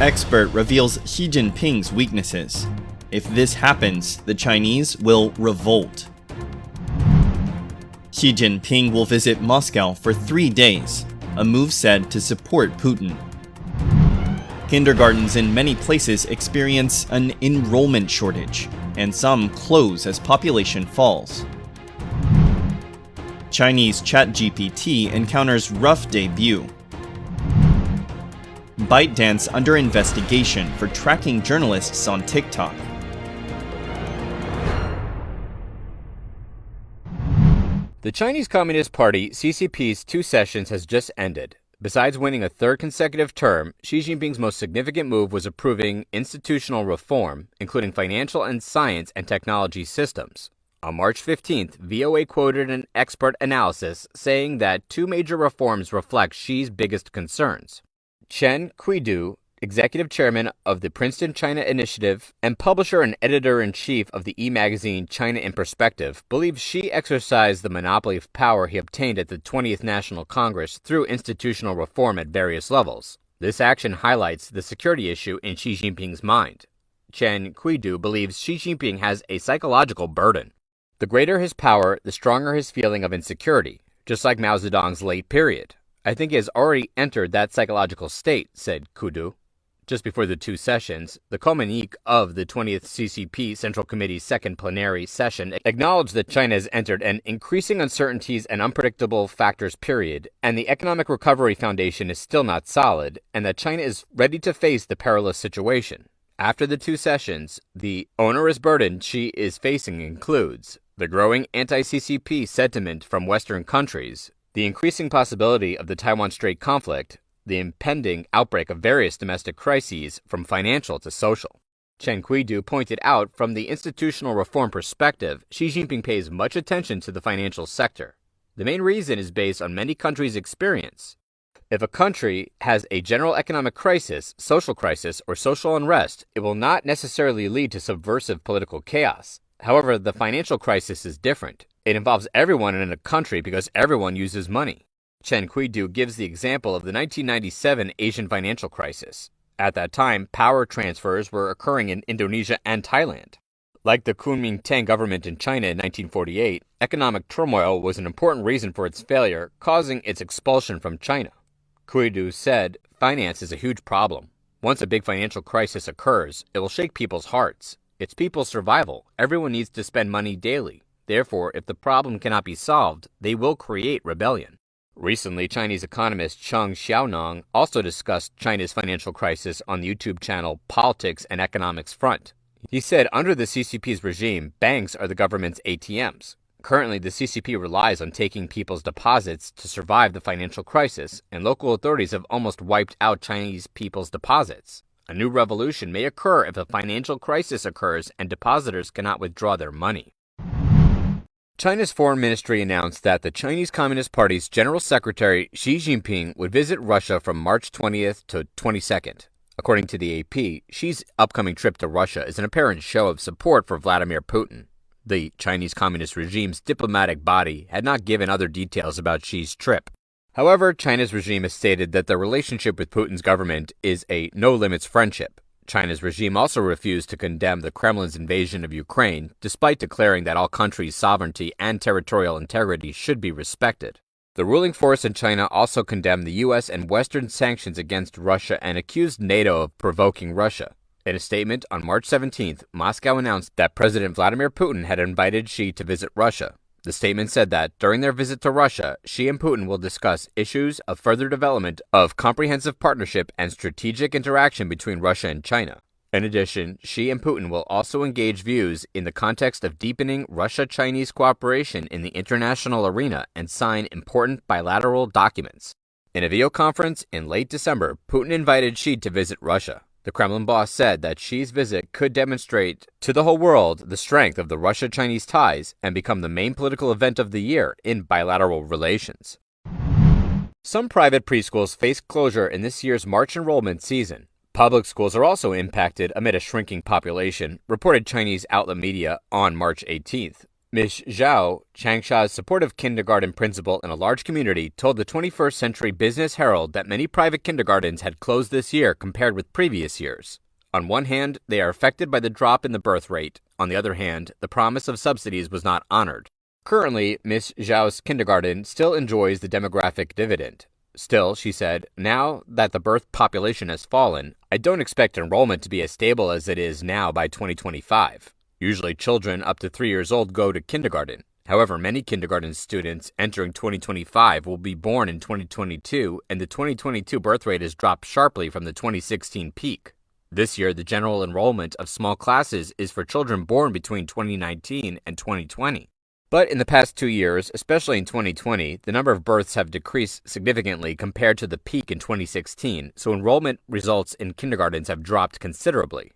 Expert reveals Xi Jinping's weaknesses. If this happens, the Chinese will revolt. Xi Jinping will visit Moscow for 3 days, a move said to support Putin. Kindergartens in many places experience an enrollment shortage, and some close as population falls. Chinese ChatGPT encounters rough debut. ByteDance under investigation for tracking journalists on TikTok. The Chinese Communist Party, CCP's 2 sessions has just ended. Besides winning a 3rd consecutive term, Xi Jinping's most significant move was approving institutional reform, including financial and science and technology systems. On March 15th, VOA quoted an expert analysis saying that 2 major reforms reflect Xi's biggest concerns. Chen Qidu, executive chairman of the Princeton China Initiative and publisher and editor-in-chief of the e-magazine China in Perspective, believes Xi exercised the monopoly of power he obtained at the 20th National Congress through institutional reform at various levels. This action highlights the security issue in Xi Jinping's mind. Chen Qidu believes Xi Jinping has a psychological burden. The greater his power, the stronger his feeling of insecurity, just like Mao Zedong's late period. I think he has already entered that psychological state, said Qidu. Just before the 2 sessions, the communique of the 20th CCP Central Committee's 2nd plenary session acknowledged that China has entered an increasing uncertainties and unpredictable factors period, and the economic recovery foundation is still not solid, and that China is ready to face the perilous situation. After the 2 sessions, the onerous burden Xi is facing includes the growing anti-CCP sentiment from Western countries, the increasing possibility of the Taiwan Strait conflict, the impending outbreak of various domestic crises from financial to social. Chen Qidu pointed out from the institutional reform perspective, Xi Jinping pays much attention to the financial sector. The main reason is based on many countries' experience. If a country has a general economic crisis, or social unrest, it will not necessarily lead to subversive political chaos. However, the financial crisis is different. It involves everyone in a country because everyone uses money. Chen Qidu gives the example of the 1997 Asian financial crisis. At that time, power transfers were occurring in Indonesia and Thailand. Like the Kuomintang government in China in 1948, economic turmoil was an important reason for its failure, causing its expulsion from China. Qidu said, "Finance is a huge problem. Once a big financial crisis occurs, it will shake people's hearts. It's people's survival. Everyone needs to spend money daily. Therefore, if the problem cannot be solved, they will create rebellion." Recently, Chinese economist Cheng Xiaonong also discussed China's financial crisis on the YouTube channel Politics and Economics Front. He said under the CCP's regime, banks are the government's ATMs. Currently, the CCP relies on taking people's deposits to survive the financial crisis, and local authorities have almost wiped out Chinese people's deposits. A new revolution may occur if a financial crisis occurs and depositors cannot withdraw their money. China's foreign ministry announced that the Chinese Communist Party's General Secretary Xi Jinping would visit Russia from March 20th to 22nd. According to the AP, Xi's upcoming trip to Russia is an apparent show of support for Vladimir Putin. The Chinese Communist regime's diplomatic body had not given other details about Xi's trip. However, China's regime has stated that the relationship with Putin's government is a no-limits friendship. China's regime also refused to condemn the Kremlin's invasion of Ukraine, despite declaring that all countries' sovereignty and territorial integrity should be respected. The ruling force in China also condemned the U.S. and Western sanctions against Russia and accused NATO of provoking Russia. In a statement on March 17th, Moscow announced that President Vladimir Putin had invited Xi to visit Russia. The statement said that during their visit to Russia, Xi and Putin will discuss issues of further development of comprehensive partnership and strategic interaction between Russia and China. In addition, Xi and Putin will also engage views in the context of deepening Russia-Chinese cooperation in the international arena and sign important bilateral documents. In a video conference in late December, Putin invited Xi to visit Russia. The Kremlin boss said that Xi's visit could demonstrate to the whole world the strength of the Russia-Chinese ties and become the main political event of the year in bilateral relations. Some private preschools face closure in this year's March enrollment season. Public schools are also impacted amid a shrinking population, reported Chinese outlet media on March 18th. Ms. Zhao, Changsha's supportive kindergarten principal in a large community, told the 21st Century Business Herald that many private kindergartens had closed this year compared with previous years. On one hand, they are affected by the drop in the birth rate. On the other hand, the promise of subsidies was not honored. Currently, Ms. Zhao's kindergarten still enjoys the demographic dividend. Still, she said, now that the birth population has fallen, I don't expect enrollment to be as stable as it is now by 2025. Usually, children up to 3 years old go to kindergarten. However, many kindergarten students entering 2025 will be born in 2022, and the 2022 birth rate has dropped sharply from the 2016 peak. This year, the general enrollment of small classes is for children born between 2019 and 2020. But in the past 2 years, especially in 2020, the number of births have decreased significantly compared to the peak in 2016, so enrollment results in kindergartens have dropped considerably.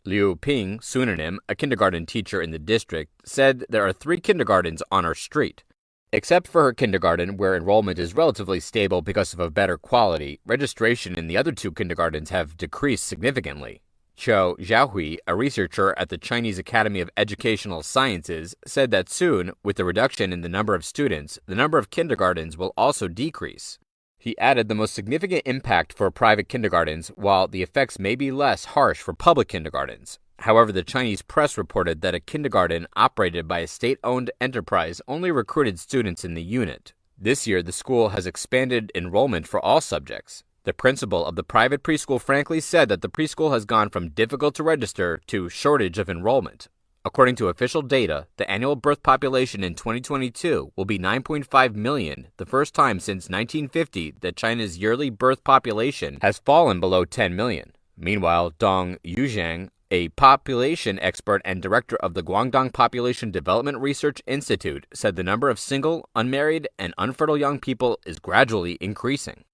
Liu Ping, pseudonym, a kindergarten teacher in the district, said there are 3 kindergartens on our street. Except for her kindergarten, where enrollment is relatively stable because of a better quality, registration in the other 2 kindergartens have decreased significantly. Qiu Xiaohui, a researcher at the Chinese Academy of Educational Sciences, said that soon, with the reduction in the number of students, the number of kindergartens will also decrease. He added the most significant impact for private kindergartens, while the effects may be less harsh for public kindergartens. However, the Chinese press reported that a kindergarten operated by a state-owned enterprise only recruited students in the unit. This year, the school has expanded enrollment for all subjects. The principal of the private preschool frankly said that the preschool has gone from difficult to register to shortage of enrollment. According to official data, the annual birth population in 2022 will be 9.5 million, the first time since 1950 that China's yearly birth population has fallen below 10 million. Meanwhile, Dong Yuzhang, a population expert and director of the Guangdong Population Development Research Institute, said the number of single, unmarried, and unfertile young people is gradually increasing.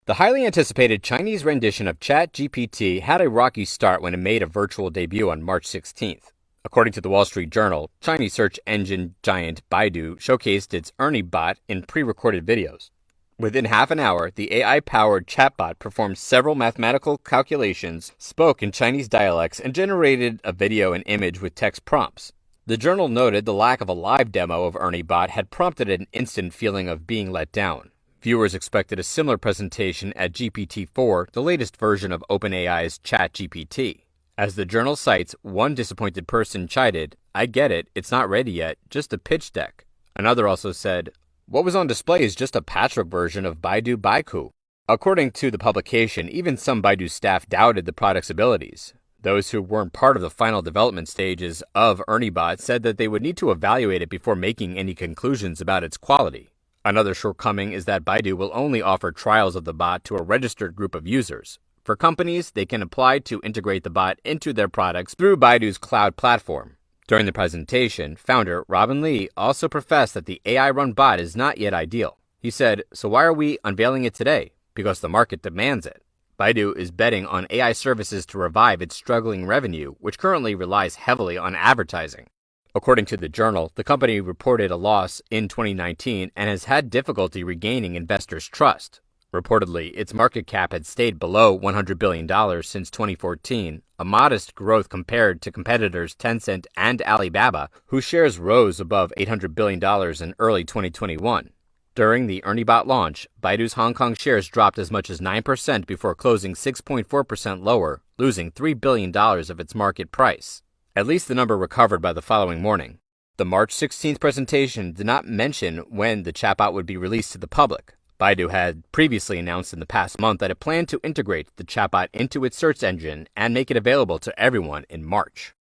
The highly anticipated Chinese rendition of ChatGPT had a rocky start when it made a virtual debut on March 16th. According to the Wall Street Journal, Chinese search engine giant Baidu showcased its Ernie bot in pre-recorded videos. Within half an hour, the AI-powered chatbot performed several mathematical calculations, spoke in Chinese dialects, and generated a video and image with text prompts. The journal noted the lack of a live demo of Ernie bot had prompted an instant feeling of being let down. Viewers expected a similar presentation at GPT-4, the latest version of OpenAI's ChatGPT. As the journal cites, one disappointed person chided, "I get it, it's not ready yet, just a pitch deck." Another also said, "What was on display is just a patchwork version of Baidu Baiku." According to the publication, even some Baidu staff doubted the product's abilities. Those who weren't part of the final development stages of ErnieBot said that they would need to evaluate it before making any conclusions about its quality. Another shortcoming is that Baidu will only offer trials of the bot to a registered group of users. For companies, they can apply to integrate the bot into their products through Baidu's cloud platform. During the presentation, founder Robin Li also professed that the AI-run bot is not yet ideal. He said, "So why are we unveiling it today? Because the market demands it." Baidu is betting on AI services to revive its struggling revenue, which currently relies heavily on advertising. According to the journal, the company reported a loss in 2019 and has had difficulty regaining investors' trust. Reportedly, its market cap had stayed below $100 billion since 2014, a modest growth compared to competitors Tencent and Alibaba, whose shares rose above $800 billion in early 2021. During the ErnieBot launch, Baidu's Hong Kong shares dropped as much as 9% before closing 6.4% lower, losing $3 billion of its market price. At least the number recovered by the following morning. The March 16th presentation did not mention when the chatbot would be released to the public. Baidu had previously announced in the past month that it planned to integrate the chatbot into its search engine and make it available to everyone in March.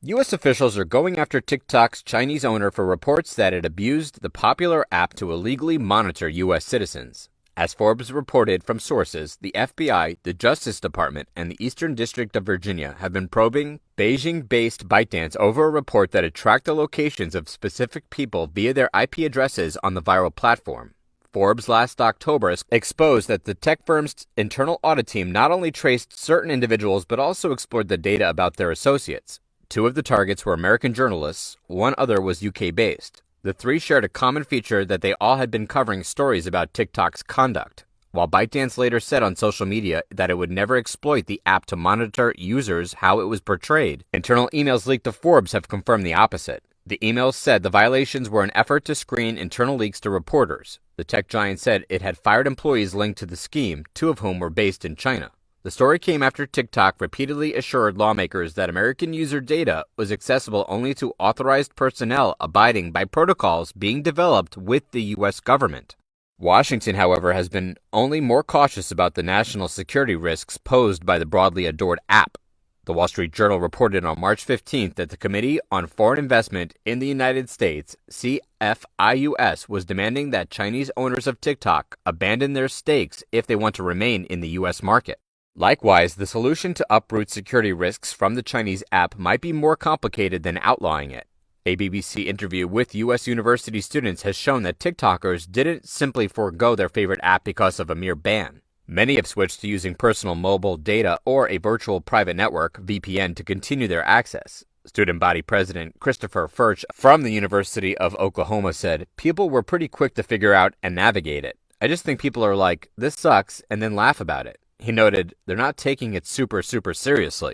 U.S. officials are going after TikTok's Chinese owner for reports that it abused the popular app to illegally monitor U.S. citizens. As Forbes reported from sources, the FBI, the Justice Department, and the Eastern District of Virginia have been probing Beijing-based ByteDance over a report that it tracked the locations of specific people via their IP addresses on the viral platform. Forbes last October exposed that the tech firm's internal audit team not only traced certain individuals but also explored the data about their associates. 2 of the targets were American journalists, 1 other was UK-based. The 3 shared a common feature that they all had been covering stories about TikTok's conduct. While ByteDance later said on social media that it would never exploit the app to monitor users how it was portrayed, internal emails leaked to Forbes have confirmed the opposite. The emails said the violations were an effort to screen internal leaks to reporters. The tech giant said it had fired employees linked to the scheme, 2 of whom were based in China. The story came after TikTok repeatedly assured lawmakers that American user data was accessible only to authorized personnel abiding by protocols being developed with the U.S. government. Washington, however, has been only more cautious about the national security risks posed by the broadly adored app. The Wall Street Journal reported on March 15th that the Committee on Foreign Investment in the United States, CFIUS, was demanding that Chinese owners of TikTok abandon their stakes if they want to remain in the U.S. market. Likewise, the solution to uproot security risks from the Chinese app might be more complicated than outlawing it. A BBC interview with U.S. university students has shown that TikTokers didn't simply forego their favorite app because of a mere ban. Many have switched to using personal mobile data or a virtual private network, VPN, to continue their access. Student body president Christopher Furch from the University of Oklahoma said, "People were pretty quick to figure out and navigate it. I just think people are like, this sucks, and then laugh about it." He noted, "They're not taking it super seriously."